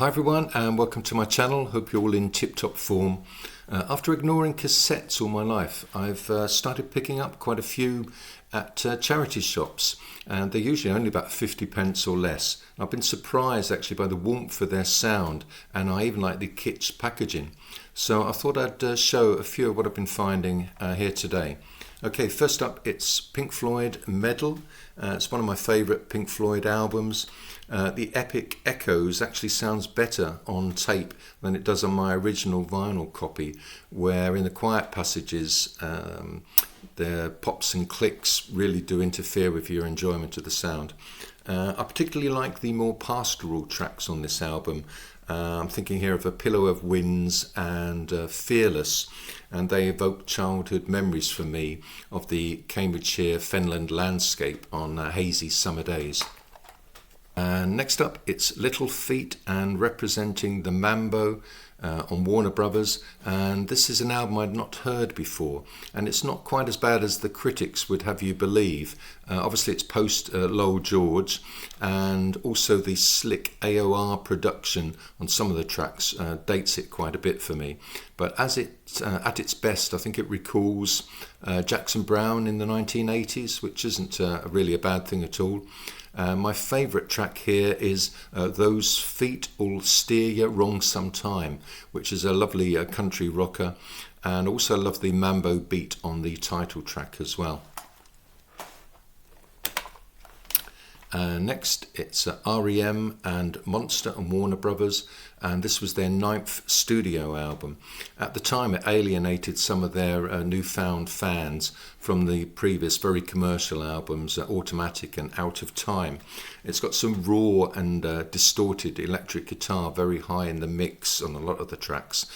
Hi everyone and welcome to my channel. Hope you're all in tip-top form. After ignoring cassettes all my life, I've started picking up quite a few at charity shops, and they're usually only about 50 pence or less. I've been surprised actually by the warmth of their sound, and I even like the kitsch packaging. So I thought I'd show a few of what I've been finding here today. Okay, first up it's Pink Floyd Meddle. It's one of my favourite Pink Floyd albums. The epic echoes actually sounds better on tape than it does on my original vinyl copy, where in the quiet passages the pops and clicks really do interfere with your enjoyment of the sound. I particularly like the more pastoral tracks on this album. I'm thinking here of A Pillow of Winds and Fearless, and they evoke childhood memories for me of the Cambridgeshire fenland landscape on hazy summer days. And next up it's Little Feat and Representing the Mambo on Warner Brothers, and this is an album I'd not heard before, and it's not quite as bad as the critics would have you believe. Obviously it's post Lowell George, and also the slick AOR production on some of the tracks dates it quite a bit for me, but as it at its best I think it recalls Jackson Browne in the 1980s, which isn't really a bad thing at all. My favourite track here is Those Feet Will Steer You Wrong Sometime, which is a lovely country rocker, and also love the Mambo beat on the title track as well. Next it's R.E.M. and Monster and Warner Brothers, and this was their 9th studio album. At the time it alienated some of their newfound fans from the previous very commercial albums Automatic and Out of Time. It's got some raw and distorted electric guitar very high in the mix on a lot of the tracks,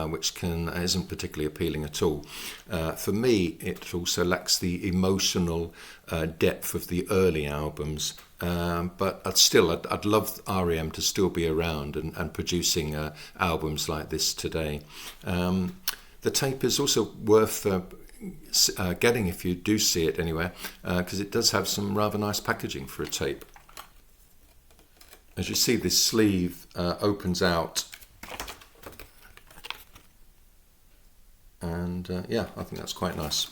which isn't particularly appealing at all. For me it also lacks the emotional depth of the early albums. But I'd love R.E.M. to still be around and producing albums like this today. The tape is also worth getting if you do see it anywhere, because it does have some rather nice packaging for a tape. As you see, this sleeve opens out, and yeah, I think that's quite nice.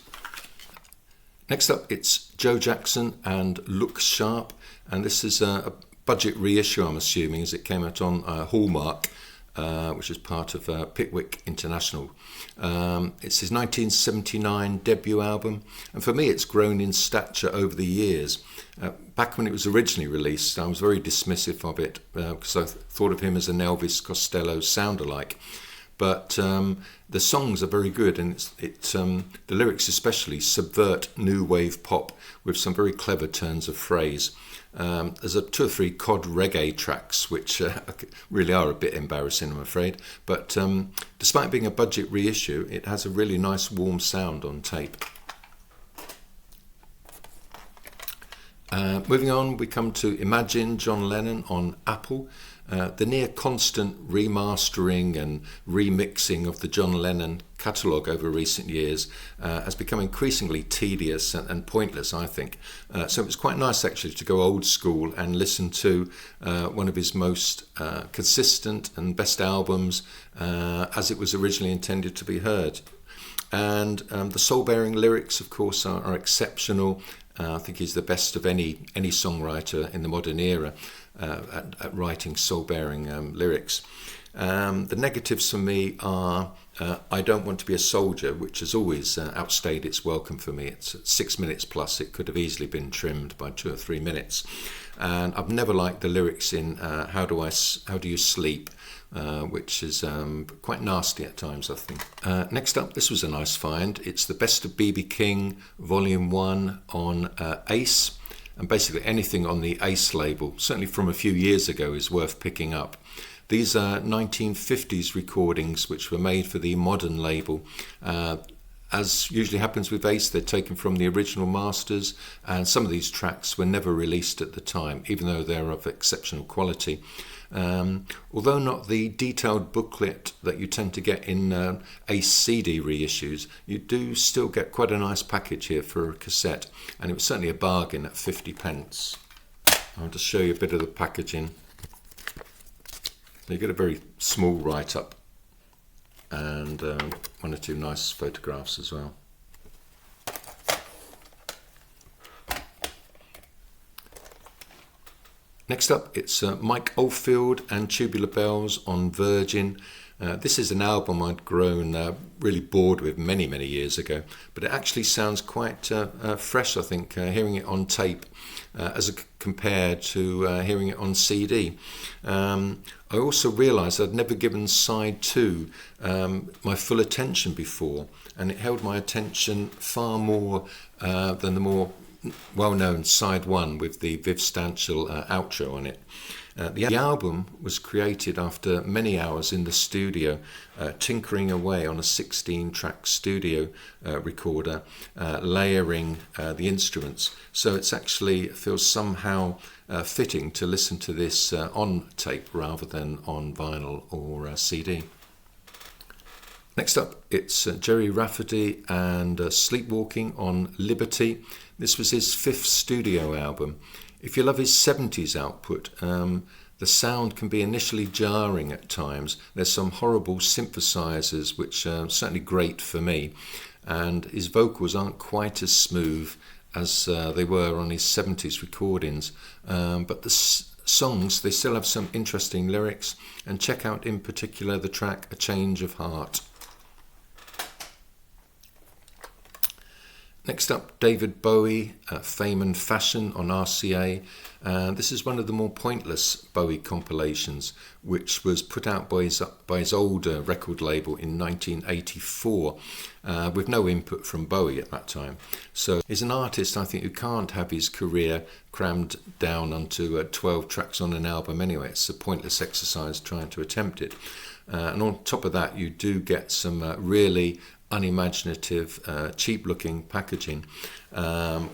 Next up it's Joe Jackson and Look Sharp, and this is a budget reissue I'm assuming, as it came out on Hallmark, which is part of Pickwick International. It's his 1979 debut album, and for me it's grown in stature over the years. Back when it was originally released I was very dismissive of it because I thought of him as an Elvis Costello sound-alike. But the songs are very good, and the lyrics especially subvert new wave pop with some very clever turns of phrase. There's 2 or 3 cod reggae tracks which really are a bit embarrassing, I'm afraid, but despite being a budget reissue it has a really nice warm sound on tape. Moving on, we come to Imagine John Lennon on Apple. The near constant remastering and remixing of the John Lennon catalogue over recent years has become increasingly tedious and pointless, I think. So it's quite nice actually to go old school and listen to one of his most consistent and best albums as it was originally intended to be heard. And the soul-bearing lyrics, of course, are exceptional. I think he's the best of any songwriter in the modern era at writing soul-bearing lyrics. The negatives for me are I Don't Want to Be a Soldier, which has always outstayed its welcome for me. It's 6 minutes plus. It could have easily been trimmed by 2 or 3 minutes. And I've never liked the lyrics in How Do You Sleep, which is quite nasty at times, I think. Next up, this was a nice find. It's the Best of B.B. King Volume 1 on Ace. And basically anything on the Ace label, certainly from a few years ago, is worth picking up. These are 1950s recordings which were made for the modern label. As usually happens with Ace, they're taken from the original masters, and some of these tracks were never released at the time, even though they're of exceptional quality. Although not the detailed booklet that you tend to get in Ace CD reissues, you do still get quite a nice package here for a cassette, and it was certainly a bargain at 50 pence. I'll just show you a bit of the packaging. You get a very small write-up and one or two nice photographs as well. Next up, it's Mike Oldfield and Tubular Bells on Virgin. This is an album I'd grown really bored with many years ago, but it actually sounds quite fresh, I think, hearing it on tape compared to hearing it on CD. I also realised I'd never given side 2 my full attention before, and it held my attention far more than the more well-known side 1 with the Viv Stanchel outro on it. The album was created after many hours in the studio, tinkering away on a 16-track studio recorder, layering the instruments. So it feels somehow fitting to listen to this on tape rather than on vinyl or CD. Next up, it's Gerry Rafferty and Sleepwalking on Liberty. This was his 5th studio album. If you love his 70s output, the sound can be initially jarring at times. There's some horrible synthesizers, which are certainly great for me, and his vocals aren't quite as smooth as they were on his 70s recordings, but the songs, they still have some interesting lyrics, and check out in particular the track A Change of Heart. Next up, David Bowie, Fame and Fashion on RCA. This is one of the more pointless Bowie compilations, which was put out by his older record label in 1984, with no input from Bowie at that time. So he's an artist, I think, who can't have his career crammed down onto 12 tracks on an album anyway. It's a pointless exercise trying to attempt it. And on top of that, you do get some really unimaginative, cheap-looking packaging,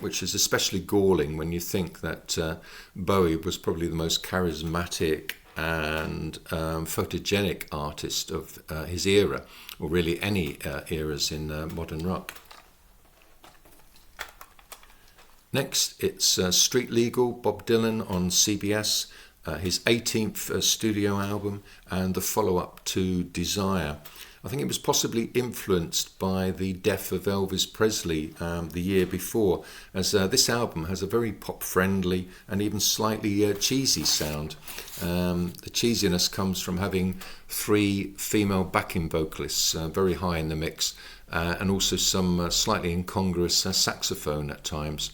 which is especially galling when you think that Bowie was probably the most charismatic and photogenic artist of his era, or really any eras in modern rock. Next, it's Street Legal, Bob Dylan on CBS, his 18th studio album and the follow-up to Desire. I think it was possibly influenced by the death of Elvis Presley the year before, as this album has a very pop-friendly and even slightly cheesy sound. The cheesiness comes from having 3 female backing vocalists very high in the mix, and also some slightly incongruous saxophone at times.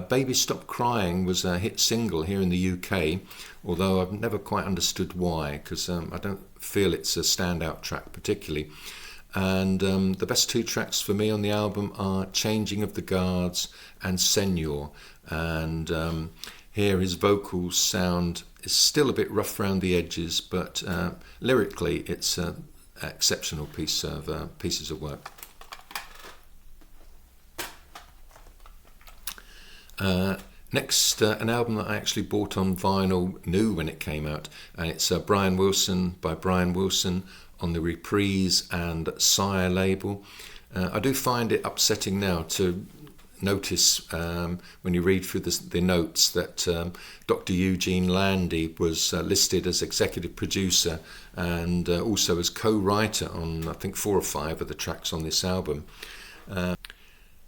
Baby Stop Crying was a hit single here in the UK, although I've never quite understood why, because I don't feel it's a standout track particularly. And the best 2 tracks for me on the album are Changing of the Guards and Senor. And here his vocals sound is still a bit rough around the edges, but lyrically it's an exceptional pieces of work. Next, an album that I actually bought on vinyl new when it came out, and it's Brian Wilson by Brian Wilson on the Reprise and Sire label. I do find it upsetting now to notice when you read through the notes that Dr. Eugene Landy was listed as executive producer and also as co-writer on I think 4 or 5 of the tracks on this album.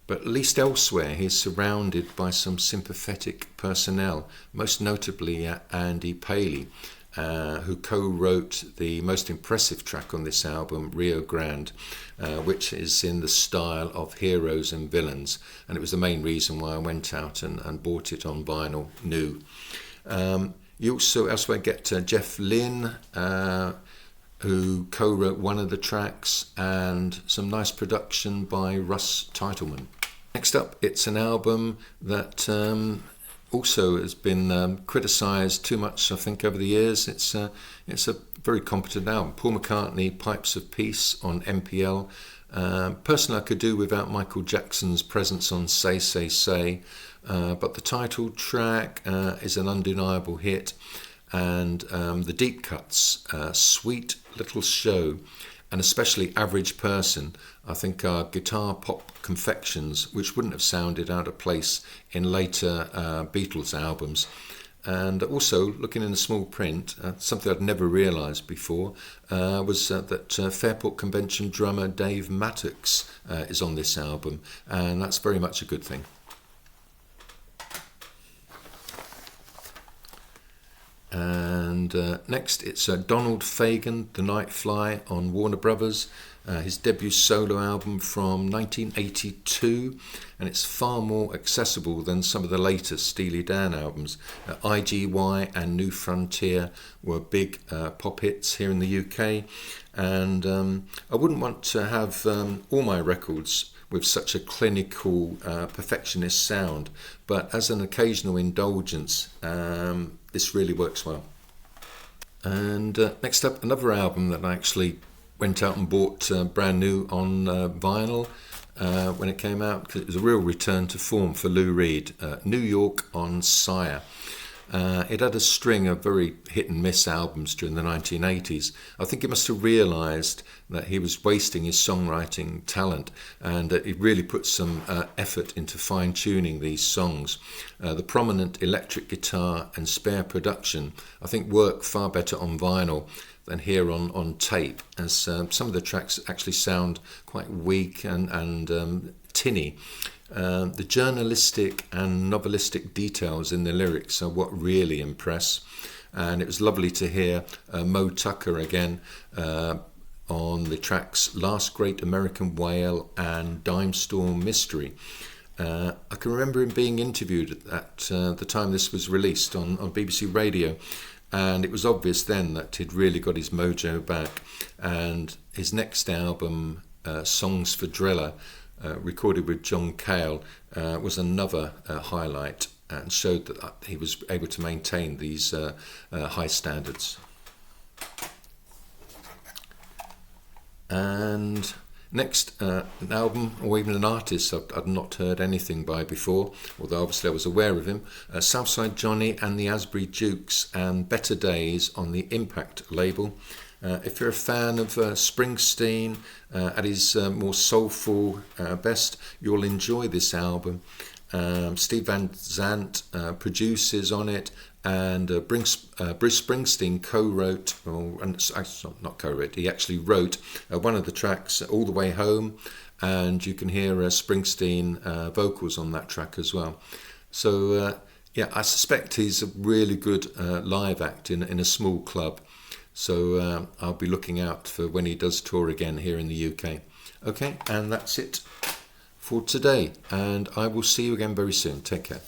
But at least elsewhere, he's surrounded by some sympathetic personnel, most notably Andy Paley, who co-wrote the most impressive track on this album, Rio Grande, which is in the style of Heroes and Villains, and it was the main reason why I went out and bought it on vinyl new. You also elsewhere get Jeff Lynne, who co-wrote one of the tracks, and some nice production by Russ Titleman. Next up, it's an album that also has been criticised too much, I think, over the years. It's a very competent album. Paul McCartney, Pipes of Peace on MPL. Personally, I could do without Michael Jackson's presence on Say, Say, Say, but the title track is an undeniable hit, and the deep cuts, Sweet Little Show, and especially Average Person, I think are guitar pop confections which wouldn't have sounded out of place in later Beatles albums. And also, looking in the small print, something I'd never realised before was that Fairport Convention drummer Dave Mattox is on this album, and that's very much a good thing. And next it's Donald Fagen, The Nightfly on Warner Brothers, his debut solo album from 1982, and it's far more accessible than some of the later Steely Dan albums. IGY and New Frontier were big pop hits here in the UK, and I wouldn't want to have all my records with such a clinical, perfectionist sound, but as an occasional indulgence, this really works well. And next up, another album that I actually went out and bought brand new on vinyl when it came out, because it was a real return to form for Lou Reed, New York on Sire. It had a string of very hit and miss albums during the 1980s. I think he must have realised that he was wasting his songwriting talent, and he really put some effort into fine-tuning these songs. The prominent electric guitar and spare production, I think, work far better on vinyl than here on tape, as some of the tracks actually sound quite weak and tinny. The journalistic and novelistic details in the lyrics are what really impress, and it was lovely to hear Mo Tucker again on the tracks Last Great American Whale and Dime Storm Mystery. I can remember him being interviewed at the time this was released on BBC Radio, and it was obvious then that he'd really got his mojo back, and his next album, Songs for Driller, recorded with John Cale, was another highlight, and showed that he was able to maintain these high standards. And next, an album or even an artist I'd not heard anything by before, although obviously I was aware of him, Southside Johnny and the ASBURY Jukes, and Better Days on the Impact label. If you're a fan of Springsteen at his more soulful best, you'll enjoy this album. Steve Van Zandt produces on it, and Bruce Springsteen co-wrote, not co-wrote, he actually wrote one of the tracks, All the Way Home, and you can hear Springsteen vocals on that track as well. So yeah, I suspect he's a really good live act in a small club. So I'll be looking out for when he does tour again here in the UK. Okay, and that's it for today, and I will see you again very soon. Take care.